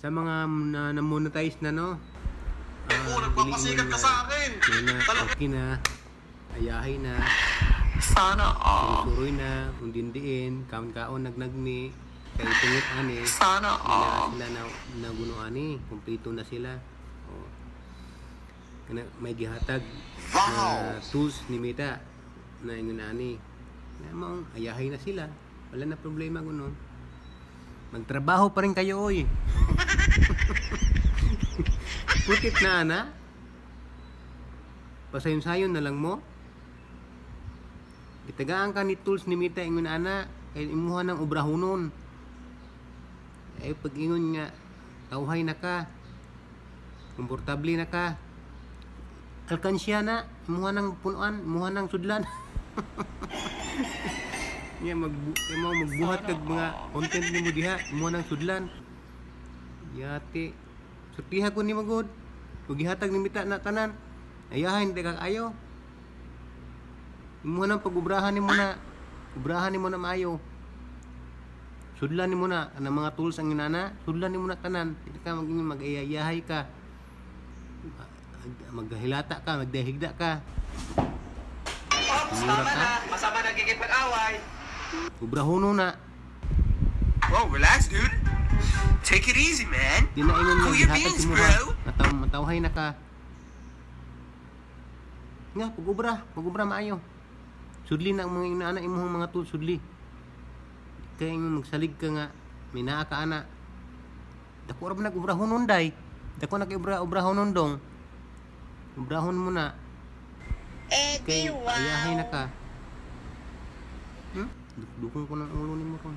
Sa mga na-monetize na, no? Nagpapasikat ka sa akin. Okay na, ayahay na, Sana all. suruy na, undindiin, kaon-kaon nagnagmi, kay tungit ani, Sana all. sila na guno ani, kumpleto na sila. Oh. May gihatag na tools ni Meta na ingon ani. Namang ayahay na sila. Wala na problema kuno. Magtrabaho pa rin kayo oy. Putit na ana. Pasayon-sayon na lang mo. Gitagaan ka ni tools ni Mita ingon ana kay imuha ng obrahonon. Pag ingon nga tawhay na ka. Komportable na ka. Alkansya na, imuha ng punuan, imuha ng sudlan. Magbuhat kag mga content nimo diha, imuha ng sudlan. Yati. Sutiha ko ni magod. Ug gihatag ni Mita na tanan. Ayahin di ka ayo. Imuha ng pag-ubrahan nimo na. Ubrahan nimo na maayo. Sudlan nimo na ang mga tools ang inana, sudlan nimo na tanan. Di ka mag-ayahay ka. Maghilata ka, magdahigda ka. Tama na. Masama nagiging pag-away. Ubrahono na. Whoa, relax, dude. Take it easy, man. Di na ingon nga Cool your gihatag beans, si mo bro. ha. Matawhay na ka. Nga, pag-ubra maayo. Sudli na ang mga inaana imong mga tools, sudli. Kaya yung magsalig ka nga, may naa ka ana. Dako ra ba nag-ubrahonon day? Dako nag-ubrahonon dong. Ubrahon mo na. Kay ayahay na ka. Dukong ko ng ulo ni mo ron.